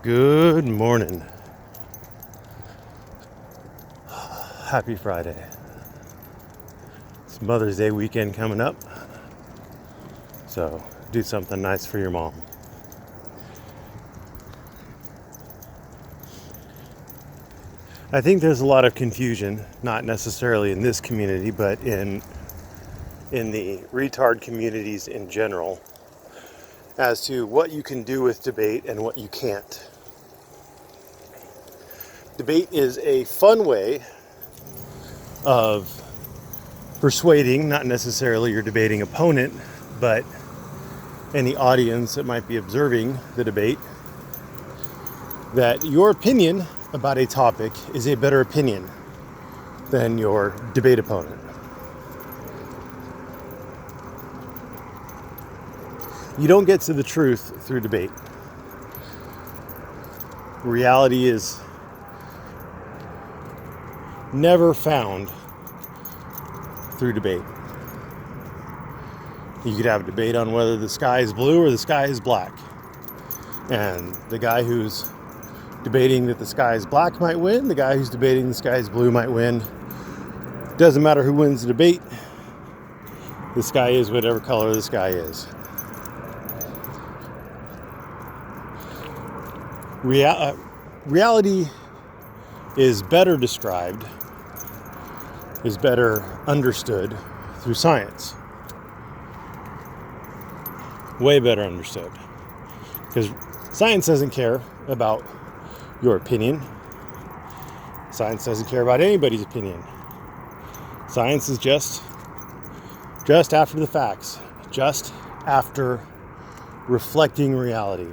Good morning. Happy Friday. It's Mother's Day weekend coming up. So do something nice for your mom. I think there's a lot of confusion, not necessarily in this community, but in the retard communities in general, as to what you can do with debate and what you can't. Debate is a fun way of persuading, not necessarily your debating opponent, but any audience that might be observing the debate, that your opinion about a topic is a better opinion than your debate opponent. You don't get to the truth through debate. Reality is never found through debate. You could have a debate on whether the sky is blue or the sky is black. And the guy who's debating that the sky is black might win. The guy who's debating the sky is blue might win. Doesn't matter who wins the debate. The sky is whatever color the sky is. Reality is better described, is better understood through science. Way better understood. Because science doesn't care about your opinion. Science doesn't care about anybody's opinion. Science is just after the facts, just after reflecting reality.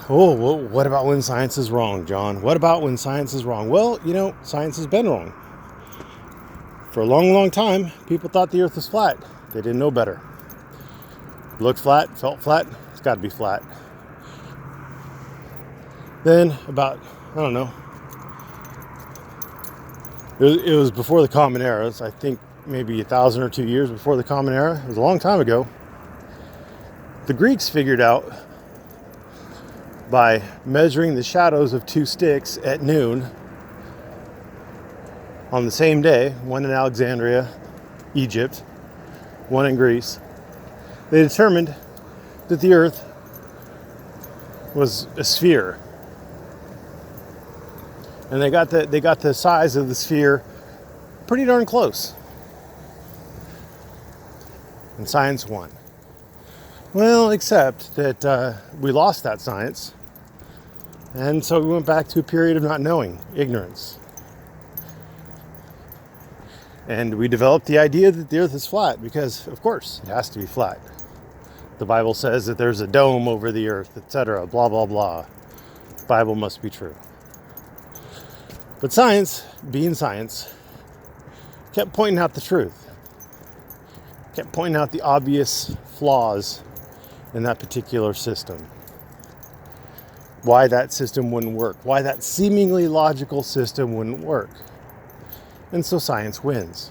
Oh, well, what about when science is wrong, John? What about when science is wrong? Well, science has been wrong. For a long, long time, people thought the earth was flat. They didn't know better. Looked flat, felt flat, it's got to be flat. Then about, it was before the Common Era. I think maybe 1,000 or 2 years before the Common Era. It was a long time ago. The Greeks figured out by measuring the shadows of two sticks at noon on the same day, one in Alexandria, Egypt, one in Greece, they determined that the earth was a sphere. And they got the size of the sphere pretty darn close. And science won. Well, except that we lost that science. And so we went back to a period of not knowing, ignorance. And we developed the idea that the earth is flat because, of course, it has to be flat. The Bible says that there's a dome over the earth, etc., blah, blah, blah. The Bible must be true. But science, being science, kept pointing out the truth. Kept pointing out the obvious flaws in that particular system. Why that system wouldn't work. Why that seemingly logical system wouldn't work. And so science wins.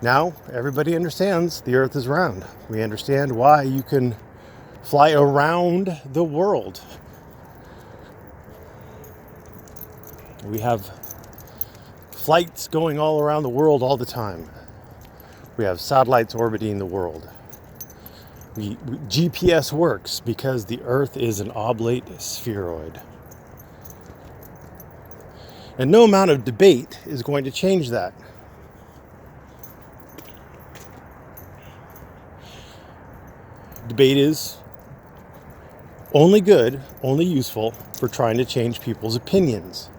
Now, everybody understands the earth is round. We understand why you can fly around the world. We have flights going all around the world all the time. We have satellites orbiting the world. GPS works because the earth is an oblate spheroid. And no amount of debate is going to change that. Debate is only good, only useful for trying to change people's opinions,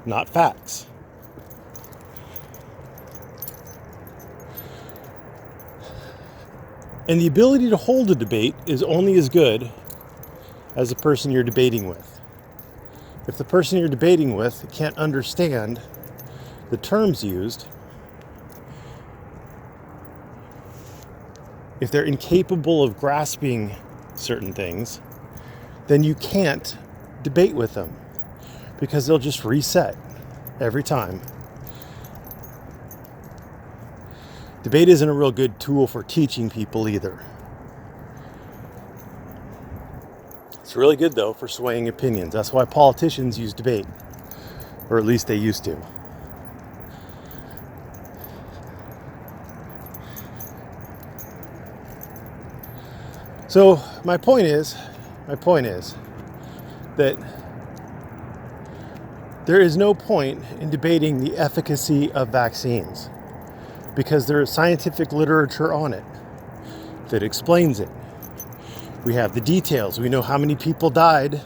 not facts. And the ability to hold a debate is only as good as the person you're debating with. If the person you're debating with can't understand the terms used, if they're incapable of grasping certain things, then you can't debate with them because they'll just reset every time. Debate isn't a real good tool for teaching people either. It's really good, though, for swaying opinions. That's why politicians use debate. Or at least they used to. So my point is that there is no point in debating the efficacy of vaccines because there is scientific literature on it that explains it. We have the details. We know how many people died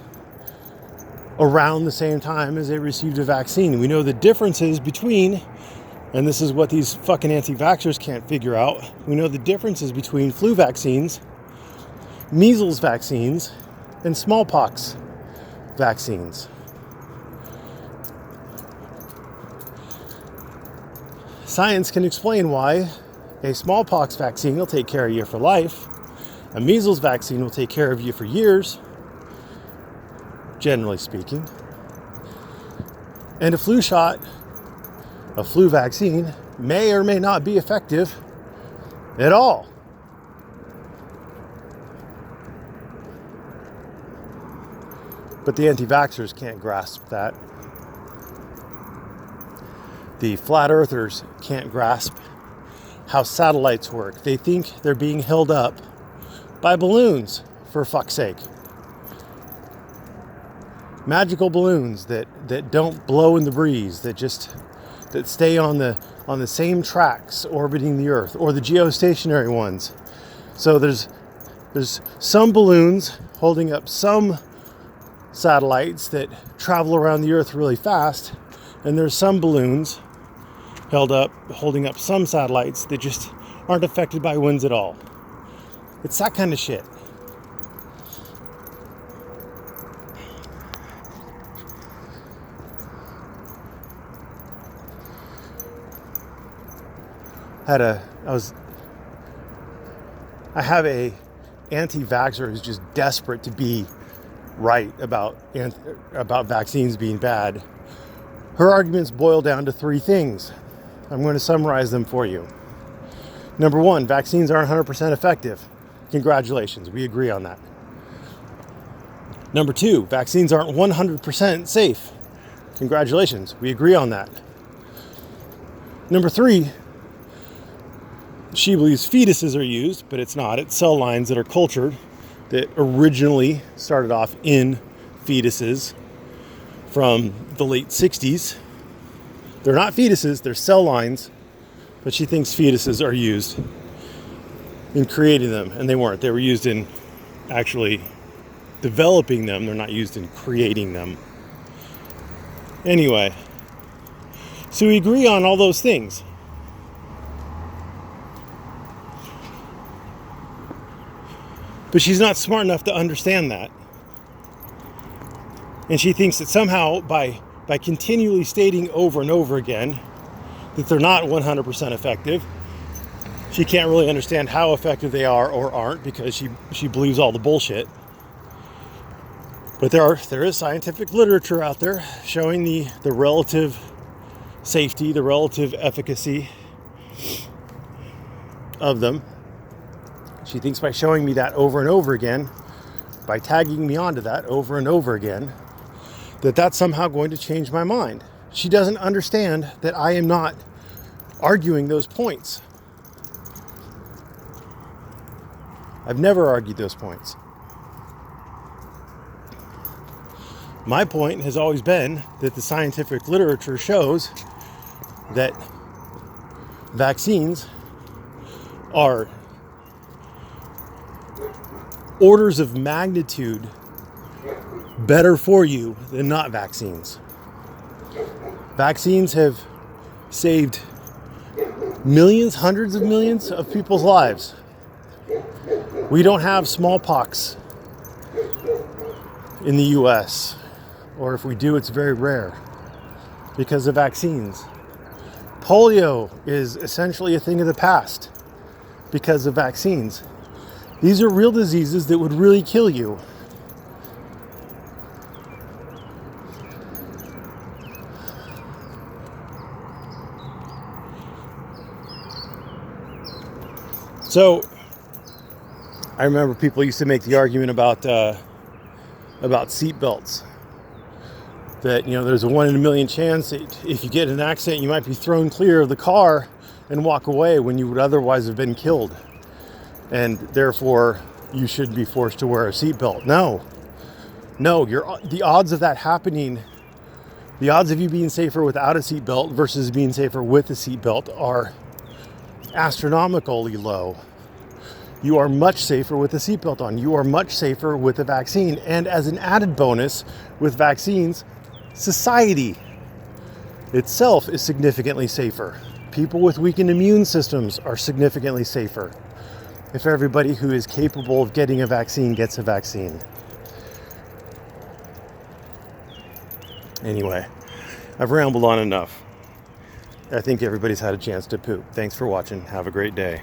around the same time as they received a vaccine. We know the differences between, and this is what these fucking anti-vaxxers can't figure out, we know the differences between flu vaccines, measles vaccines, and smallpox vaccines. Science can explain why a smallpox vaccine will take care of you for life, a measles vaccine will take care of you for years, generally speaking, and a flu shot, a flu vaccine, may or may not be effective at all. But the anti-vaxxers can't grasp that. The flat earthers can't grasp how satellites work. They think they're being held up by balloons, for fuck's sake. Magical balloons that don't blow in the breeze, that stay on the same tracks orbiting the Earth, or the geostationary ones. So there's some balloons holding up some satellites that travel around the Earth really fast, and there's some balloons holding up some satellites that just aren't affected by winds at all. It's that kind of shit. I have a anti-vaxxer who's just desperate to be right about vaccines being bad. Her arguments boil down to three things. I'm going to summarize them for you. Number one, vaccines aren't 100% effective. Congratulations, we agree on that. Number two, vaccines aren't 100% safe. Congratulations, we agree on that. Number three, she believes fetuses are used, but it's not. It's cell lines that are cultured that originally started off in fetuses from the late 60s. They're not fetuses, they're cell lines, but she thinks fetuses are used in creating them, and they weren't. They were used in actually developing them. They're not used in creating them. Anyway, so we agree on all those things. But she's not smart enough to understand that. And she thinks that somehow by continually stating over and over again that they're not 100% effective, she can't really understand how effective they are or aren't because she believes all the bullshit. But there is scientific literature out there showing the relative safety, the relative efficacy of them. She thinks by showing me that over and over again, by tagging me onto that over and over again, that that's somehow going to change my mind. She doesn't understand that I am not arguing those points. I've never argued those points. My point has always been that the scientific literature shows that vaccines are orders of magnitude better for you than not vaccines. Vaccines have saved millions, hundreds of millions of people's lives. We don't have smallpox in the US, or if we do, it's very rare because of vaccines. Polio is essentially a thing of the past because of vaccines. These are real diseases that would really kill you. So, I remember people used to make the argument about about seat belts. That, there's a 1 in a million chance that if you get in an accident, you might be thrown clear of the car and walk away when you would otherwise have been killed. And therefore, you should be forced to wear a seatbelt. No, the odds of that happening, the odds of you being safer without a seatbelt versus being safer with a seatbelt are astronomically low. You are much safer with a seatbelt on. You are much safer with a vaccine. And as an added bonus with vaccines, society itself is significantly safer. People with weakened immune systems are significantly safer if everybody who is capable of getting a vaccine gets a vaccine. Anyway, I've rambled on enough. I think everybody's had a chance to poop. Thanks for watching. Have a great day.